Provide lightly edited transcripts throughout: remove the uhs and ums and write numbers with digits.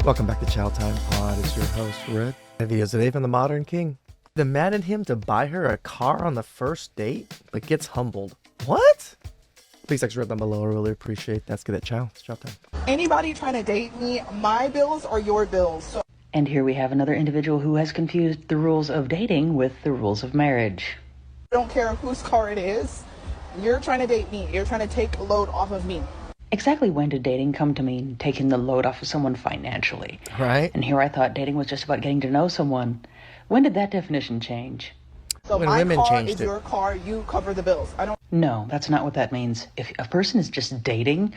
Welcome back to Chow Time Pod. It's your host, Red. And videos today from the Modern King. Demanded him to buy her a car on the first date, but gets humbled. What? Please text Red down below. I really appreciate that. Let's get it. Ciao. It's Chow Time. Anybody trying to date me, my bills or your bills? So And here we have another individual who has confused the rules of dating with the rules of marriage. I don't care whose car it is. You're trying to date me. You're trying to take a load off of me. Exactly when did dating come to mean taking the load off of someone financially? Right? And here I thought dating was just about getting to know someone. When did that definition change? So When my women car changed is it. your car. You cover the bills. I don't. No, that's not what that means. If a person is just dating,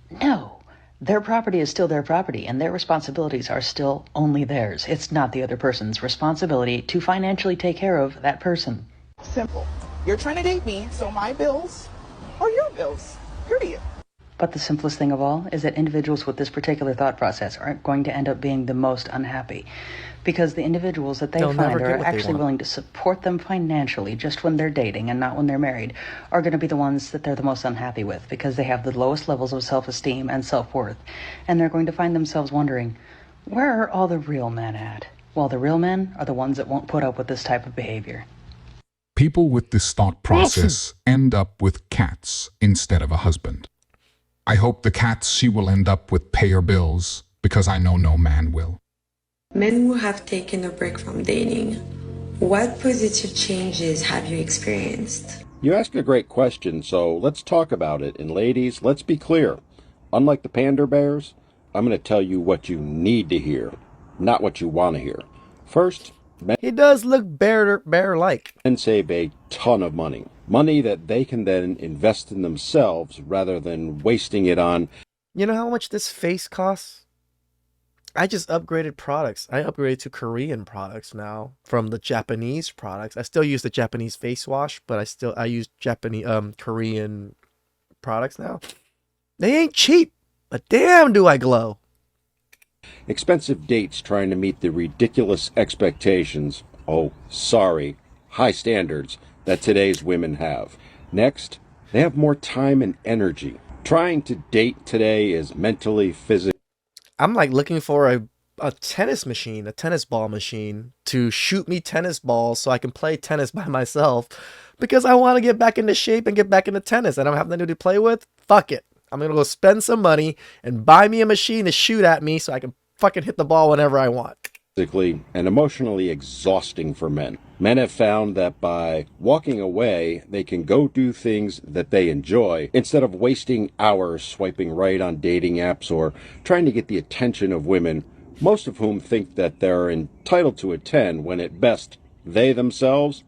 no. Their property is still their property, and their responsibilities are still only theirs. It's not the other person's responsibility to financially take care of that person. Simple. You're trying to date me, so my bills are your bills. Period. But the simplest thing of all is that individuals with this particular thought process are going to end up being the most unhappy. Because the individuals that They'll never find get are what they actually want. willing to support them financially just when they're dating and not when they're married are going to be the ones that they're the most unhappy with because they have the lowest levels of self-esteem and self-worth. And they're going to find themselves wondering, where are all the real men at? Well, the real men are the ones that won't put up with this type of behavior. People with this thought process end up with cats instead of a husband. I hope the cats she will end up with pay her bills, because I know no man will. Men who have taken a break from dating, what positive changes have you experienced? You ask a great question, so let's talk about it. And ladies, let's be clear. Unlike the Panda Bears, I'm going to tell you what you need to hear, not what you want to hear. First, He does look bear-like. men save a ton of money. Money that they can then invest in themselves rather than wasting it on. You know how much this face costs? I just upgraded products. I upgraded to Korean products now from the Japanese products. I still use the Japanese face wash, but I use Korean products now. They ain't cheap, but damn do I glow. Expensive dates trying to meet the ridiculous expectations, high standards that today's women have. Next, they have more time and energy. Trying to date today is mentally, physically. I'm like looking for a tennis machine, a tennis ball machine to shoot me tennis balls so I can play tennis by myself because I want to get back into shape and get back into tennis. I don't have nothing to play with. Fuck it. I'm going to go spend some money and buy me a machine to shoot at me so I can fucking hit the ball whenever I want. Physically and emotionally exhausting for men. Men have found that by walking away, they can go do things that they enjoy instead of wasting hours swiping right on dating apps or trying to get the attention of women, most of whom think that they're entitled to a 10 when at best they themselves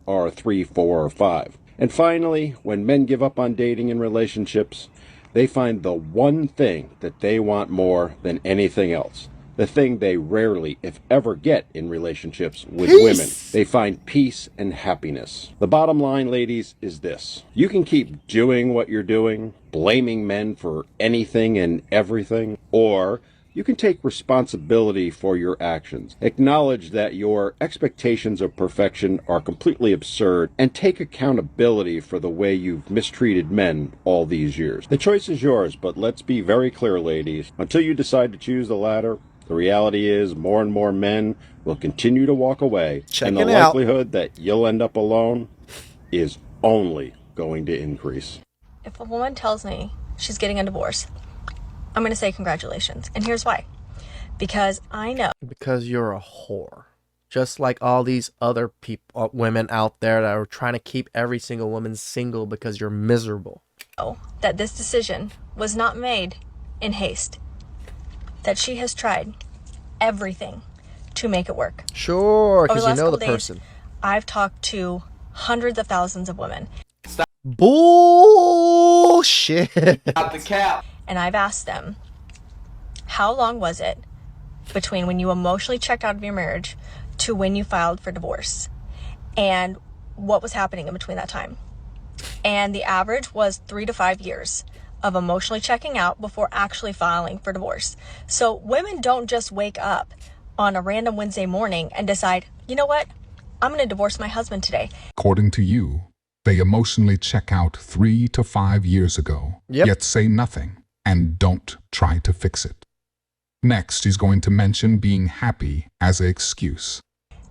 are a 3, 4, or 5. And finally, when men give up on dating and relationships, they find the one thing that they want more than anything else. The thing they rarely, if ever, get in relationships with women. They find peace and happiness. The bottom line, ladies, is this. You can keep doing what you're doing, blaming men for anything and everything, or you can take responsibility for your actions. Acknowledge that your expectations of perfection are completely absurd and take accountability for the way you've mistreated men all these years. The choice is yours, but let's be very clear, ladies. Until you decide to choose the latter, the reality is more and more men will continue to walk away, and the likelihood that you'll end up alone is only going to increase. If a woman tells me she's getting a divorce, I'm going to say congratulations. And here's why. Because I know. Because you're a whore. Just like all these other people, women out there that are trying to keep every single woman single because you're miserable. That this decision was not made in haste. That she has tried everything to make it work. Sure, because you know the days, person. I've talked to hundreds of thousands of women. Bullshit. Out the cap. And I've asked them, how long was it between when you emotionally checked out of your marriage to when you filed for divorce? And what was happening in between that time? And the average was 3 to 5 years of emotionally checking out before actually filing for divorce. So women don't just wake up on a random Wednesday morning and decide, you know what? I'm going to divorce my husband today. According to you, they emotionally check out 3 to 5 years ago, yet say nothing and don't try to fix it. Next, he's going to mention being happy as an excuse.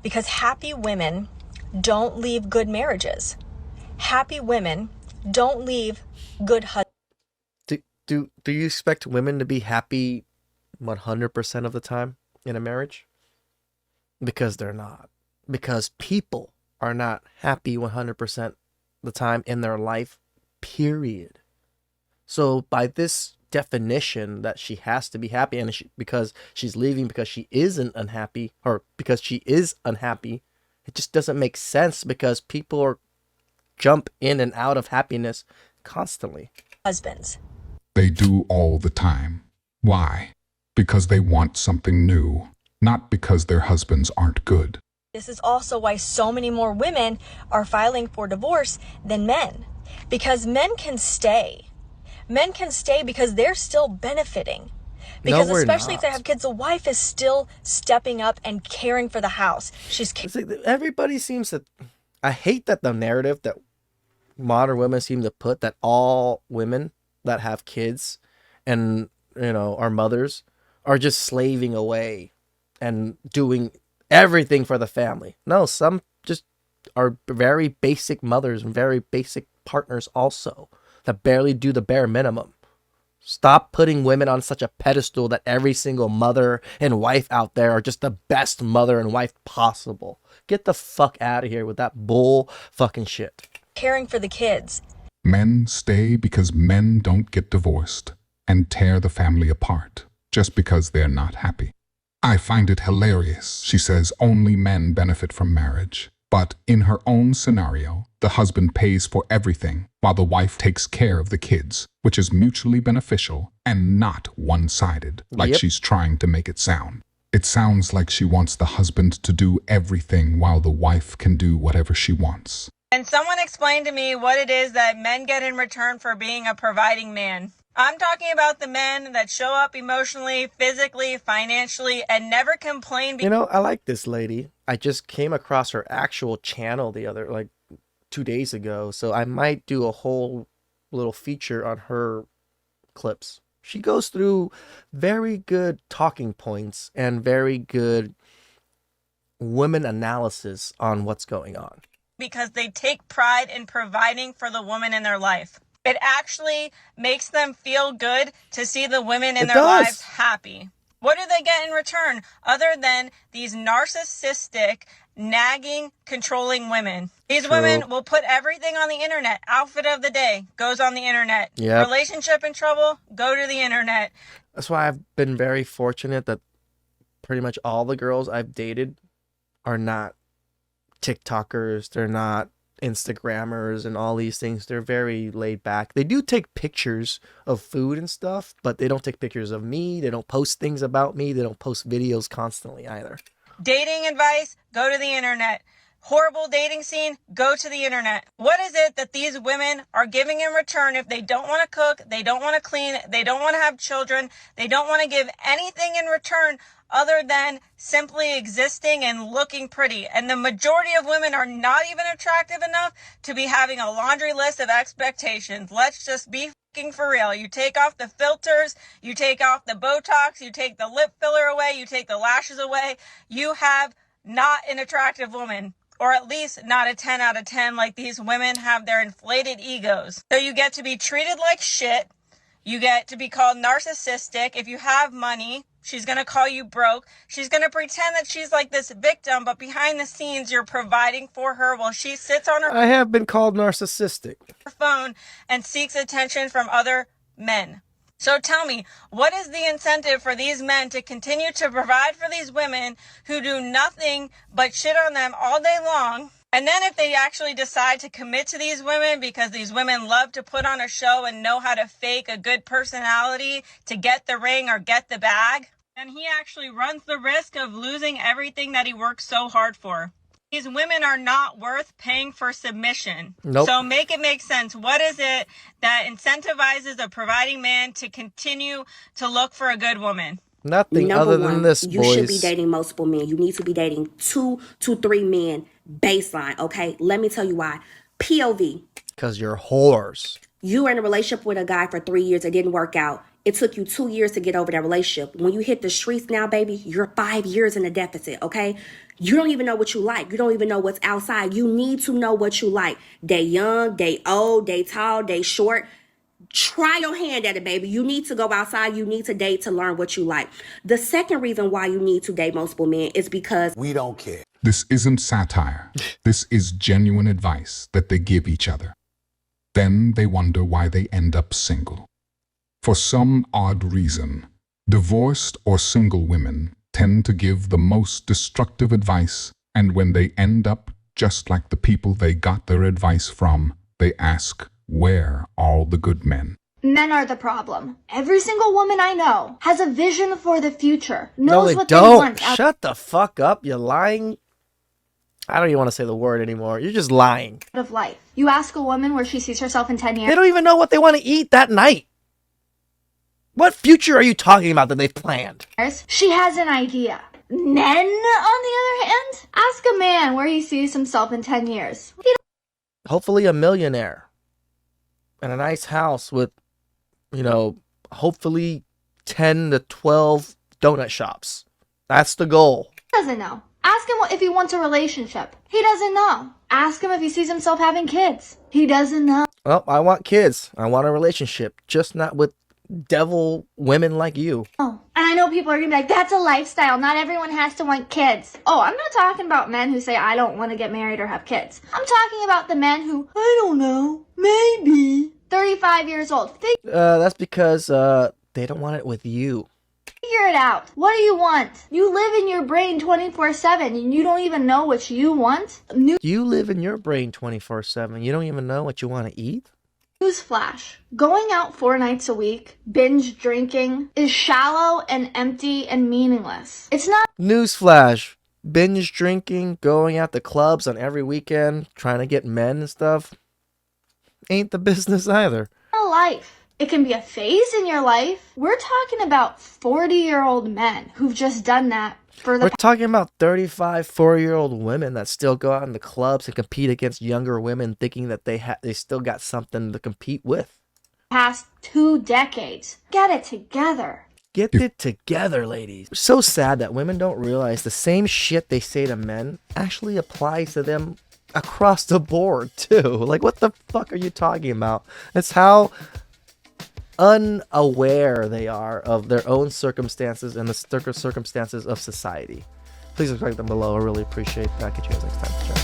Because happy women don't leave good marriages. Happy women don't leave good husbands. Do you expect women to be happy 100% of the time in a marriage? Because they're not. Because people are not happy 100% the time in their life, period. So by this definition that she has to be happy, and because she's leaving because she isn't unhappy, or because she is unhappy, it just doesn't make sense, because people are jump in and out of happiness constantly. Husbands. They do all the time. Why? Because they want something new, not because their husbands aren't good. This is also why so many more women are filing for divorce than men. Because men can stay. Men can stay because they're still benefiting. Because No, we're especially if they not. have kids, the wife is still stepping up and caring for the house. She's It's like everybody seems to. I hate that the narrative that modern women seem to put, that all women that have kids and are mothers are just slaving away and doing everything for the family. No, some just are very basic mothers and very basic partners also, that barely do the bare minimum. Stop putting women on such a pedestal that every single mother and wife out there are just the best mother and wife possible. Get the fuck out of here with that bull fucking shit. caring for the kids. Men stay because men don't get divorced and tear the family apart just because they're not happy. I find it hilarious. She says only men benefit from marriage. But in her own scenario, the husband pays for everything while the wife takes care of the kids, which is mutually beneficial and not one-sided, like Yep. she's trying to make it sound. It sounds like she wants the husband to do everything while the wife can do whatever she wants. Can someone explain to me what it is that men get in return for being a providing man? I'm talking about the men that show up emotionally, physically, financially, and never complain. I like this lady. I just came across her actual channel the other, like 2 days ago. So I might do a whole little feature on her clips. She goes through very good talking points and very good women analysis on what's going on. Because they take pride in providing for the woman in their life. It actually makes them feel good to see the women in It their does. lives happy. What do they get in return other than these narcissistic, nagging, controlling women? These True. women will put everything on the internet. Outfit of the day goes on the internet. Yep. Relationship in trouble, go to the internet. That's why I've been very fortunate that pretty much all the girls I've dated are not TikTokers. They're not Instagrammers and all these things. They're very laid back. They do take pictures of food and stuff, but they don't take pictures of me. They don't post things about me. They don't post videos constantly either. Dating advice, go to the internet. Horrible dating scene, go to the internet. What is it that these women are giving in return if they don't want to cook, they don't want to clean, they don't want to have children, they don't want to give anything in return other than simply existing and looking pretty? And the majority of women are not even attractive enough to be having a laundry list of expectations. Let's just be fucking for real. You take off the filters, you take off the Botox, you take the lip filler away, you take the lashes away. You have not an attractive woman. Or at least not a 10 out of 10 like these women have their inflated egos. So you get to be treated like shit. You get to be called narcissistic. If you have money, she's going to call you broke. She's going to pretend that she's like this victim, but behind the scenes, you're providing for her while she sits on her I have been called narcissistic. phone and seeks attention from other men. So tell me, what is the incentive for these men to continue to provide for these women who do nothing but shit on them all day long? And then if they actually decide to commit to these women because these women love to put on a show and know how to fake a good personality to get the ring or get the bag, then he actually runs the risk of losing everything that he worked so hard for. These women are not worth paying for submission. Nope. So make it make sense. What is it that incentivizes a providing man to continue to look for a good woman? Nothing Number other than one, this, you boys. should be dating multiple men. You need to be dating 2 to 3 men baseline, okay? Let me tell you why. POV. Because you're whores. You were in a relationship with a guy for 3 years. It didn't work out. it took you 2 years to get over that relationship. When you hit the streets now, baby, you're 5 years in a deficit, okay? You don't even know what you like. You don't even know what's outside. You need to know what you like. They young, they old, they tall, they short. Try your hand at it, baby. You need to go outside. You need to date to learn what you like. The second reason why you need to date multiple men is because we don't care. This isn't satire. This is genuine advice that they give each other. Then they wonder why they end up single. For some odd reason, divorced or single women tend to give the most destructive advice, and when they end up just like the people they got their advice from, they ask, where all the good men? Men are the problem. Every single woman I know has a vision for the future, No, knows they what don't. they want out Shut the fuck up. You're lying. I don't even want to say the word anymore. You're just lying. of life. You ask a woman where she sees herself in 10 They years. don't even know what they want to eat that night. What future are you talking about that they've planned? She has an idea. Men, on the other hand, ask a man where he sees himself in 10 years. He Hopefully a millionaire. And a nice house with, hopefully 10 to 12 donut shops. That's the goal. doesn't know. Ask him if he wants a relationship. He doesn't know. Ask him if he sees himself having kids. He doesn't know. Well, I want kids. I want a relationship. Just not with devil women like you. And I know people are going to be like, that's a lifestyle. Not everyone has to want kids. Oh, I'm not talking about men who say, I don't want to get married or have kids. I'm talking about the men who, I don't know, maybe 35 years old. That's because they don't want it with you. Figure it out. What do you want? You live in your brain 24/7 and you don't even know what you want? You live in your brain 24/7. You don't even know what you want to eat? Newsflash. Going out 4 nights a week, binge drinking, is shallow and empty and meaningless. It's not Newsflash. Binge drinking, going out to clubs on every weekend, trying to get men and stuff, ain't the business either. a life. It can be a phase in your life. We're talking about 40-year-old men who've just done that for the We're talking about 35, 4-year-old women that still go out in the clubs and compete against younger women thinking that they still got something to compete with. past 2 decades. Get it together. Get it together, ladies. It's so sad that women don't realize the same shit they say to men actually applies to them across the board, too. Like, what the fuck are you talking about? It's how unaware they are of their own circumstances and the circumstances of society. Please subscribe down below. I really appreciate that. Catch you guys next time. Ciao.